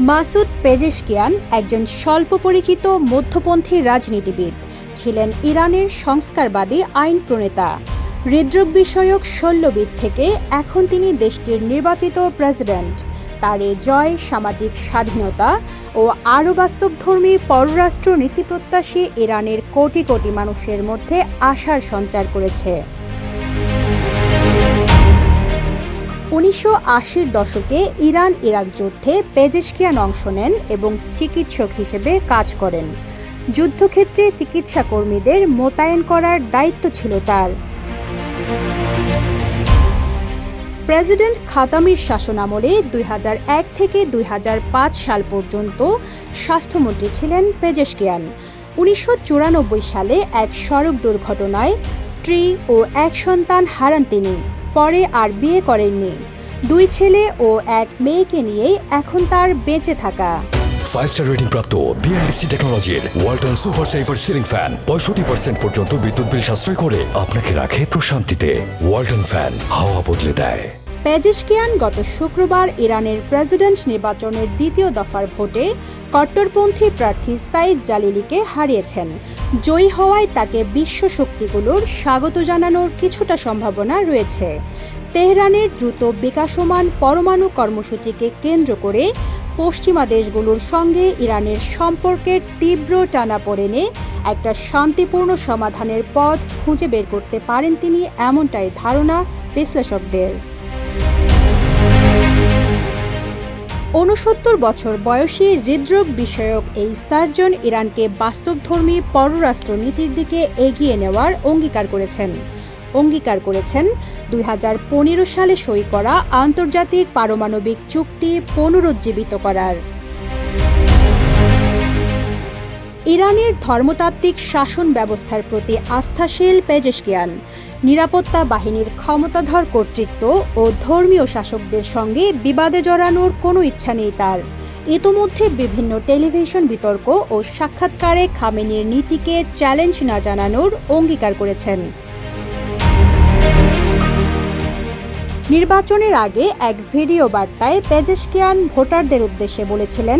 Masoud Pezeshkian একজন স্বল্প পরিচিত মধ্যপন্থী রাজনীতিবিদ ছিলেন। ইরানের সংস্কারবাদী আইন প্রণেতা, হৃদরোগ বিষয়ক শল্যবিদ থেকে এখন তিনি দেশটির নির্বাচিত প্রেসিডেন্ট। তার এ জয় সামাজিক স্বাধীনতা ও আরও বাস্তবধর্মী পররাষ্ট্র নীতিপ্রত্যাশী ইরানের কোটি কোটি মানুষের মধ্যে আশার সঞ্চার করেছে। 1980-র দশকে ইরান ইরাক যুদ্ধে পেজেশকিয়ান অংশ নেন এবং চিকিৎসক হিসেবে কাজ করেন। যুদ্ধক্ষেত্রে চিকিৎসা কর্মীদের মোতায়েন করার দায়িত্ব ছিল তার। প্রেসিডেন্ট খাতামির শাসনামলে 2001 থেকে 2005 সাল পর্যন্ত স্বাস্থ্যমন্ত্রী ছিলেন পেজেশকিয়ান। 1994 সালে এক সড়ক দুর্ঘটনায় স্ত্রী ও এক সন্তান হারান তিনি। পরে আর বিয়ে করেননি। 2 ছেলে ও 1 মেয়েকে নিয়েই এখন তার বেঁচে থাকা। 5-স্টার রেটিং প্রাপ্ত বিএলডিসি টেকনোলজির Walton super saver ceiling fan 65% পর্যন্ত বিদ্যুৎ বিল সাশ্রয় করে আপনাকে রাখে প্রশান্তিতে। ওয়ালটন ফ্যান হাওয়া বদলে দেয়। পেজেশকিয়ান গত শুক্রবার ইরানের প্রেসিডেন্ট নির্বাচনের দ্বিতীয় দফার ভোটে কট্টরপন্থী প্রার্থী সাইদ জালিলিকে হারিয়েছেন। জয়ী হওয়ায় তাকে বিশ্ব শক্তিগুলোর স্বাগত জানানোর কিছুটা সম্ভাবনা রয়েছে। তেহরানের দ্রুত বিকাশমান পরমাণু কর্মসূচিকে কেন্দ্র করে পশ্চিমা দেশগুলোর সঙ্গে ইরানের সম্পর্কের তীব্র টানাপোড়েনে একটা শান্তিপূর্ণ সমাধানের পথ খুঁজে বের করতে পারেন তিনি, এমনটাই ধারণা বিশ্লেষকদের। 69 বছর বয়সী হৃদরোগ বিষয়ক এই সার্জন ইরানকে বাস্তবধর্মী পররাষ্ট্র নীতির দিকে এগিয়ে নেওয়ার অঙ্গীকার করেছেন 2015 সালে সই করা আন্তর্জাতিক পারমাণবিক চুক্তি পুনরুজ্জীবিত করার। ইরানের ধর্মতাত্ত্বিক শাসন ব্যবস্থার প্রতি আস্থাশীল পেজেশকিয়ান নিরাপত্তা বাহিনীর ক্ষমতাধর কর্তৃত্ব ও ধর্মীয় শাসকদের সঙ্গে বিবাদে জড়ানোর কোনো ইচ্ছা নেই তার। ইতোমধ্যে বিভিন্ন টেলিভিশন বিতর্ক ও সাক্ষাৎকারে খামেনির নীতিকে চ্যালেঞ্জ না জানানোর অঙ্গীকার করেছেন। নির্বাচনের আগে এক ভিডিও বার্তায় পেজেশকিয়ান ভোটারদের উদ্দেশ্যে বলেছিলেন,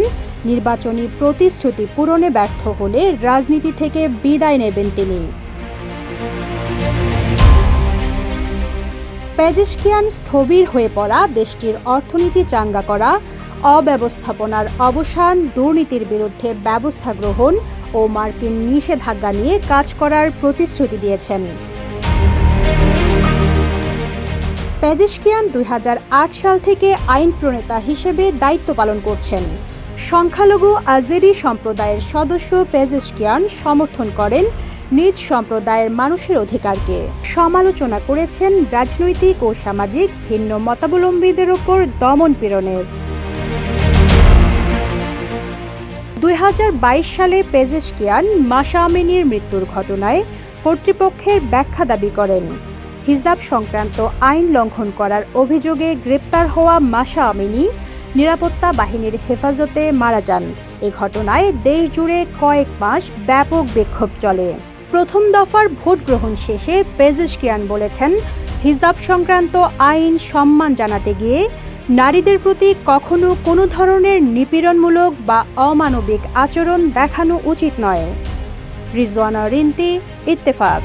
নির্বাচনী প্রতিশ্রুতি পূরণে ব্যর্থ হলে রাজনীতি থেকে বিদায় নেবেন তিনি। পেজেশকিয়ান স্থবির হয়ে পড়া দেশটির অর্থনীতি চাঙ্গা করা, অব্যবস্থাপনার অবসান, দুর্নীতির বিরুদ্ধে ব্যবস্থা গ্রহণ ও মার্কিন নিষেধাজ্ঞা নিয়ে কাজ করার প্রতিশ্রুতি দিয়েছেন। পেজেশকিয়ান 2008 সাল থেকে আইন প্রণেতা হিসেবে দায়িত্ব পালন করছেন। সংখ্যালঘু আজেরি সম্প্রদায়ের সদস্য পেজেশকিয়ান সমর্থন করেন নিজ সম্প্রদায়ের মানুষের অধিকারকে। সমালোচনা করেছেন রাজনৈতিক ও সামাজিক ভিন্ন মতাবলম্বীদের ওপর দমন পীড়নের। 2022 সালে পেজেশকিয়ান মাসা আমিনির মৃত্যুর ঘটনায় কর্তৃপক্ষের ব্যাখ্যা দাবি করেন। হিজাব সংক্রান্ত আইন লঙ্ঘন করার অভিযোগে গ্রেপ্তার হওয়া মাসা আমিনি নিরাপত্তা বাহিনীর হেফাজতে মারা যান। এ ঘটনায় দেশ জুড়ে কয়েক মাস ব্যাপক বিক্ষোভ চলে। প্রথম দফার ভোট গ্রহণ শেষে পেজেশকিয়ান বলেছেন, হিজাব সংক্রান্ত আইন সম্মান জানাতে গিয়ে নারীদের প্রতি কখনো কোনো ধরনের নিপীড়নমূলক বা অমানবিক আচরণ দেখানো উচিত নয়। রিজওয়ানা রিন্তি, ইত্তেফাক।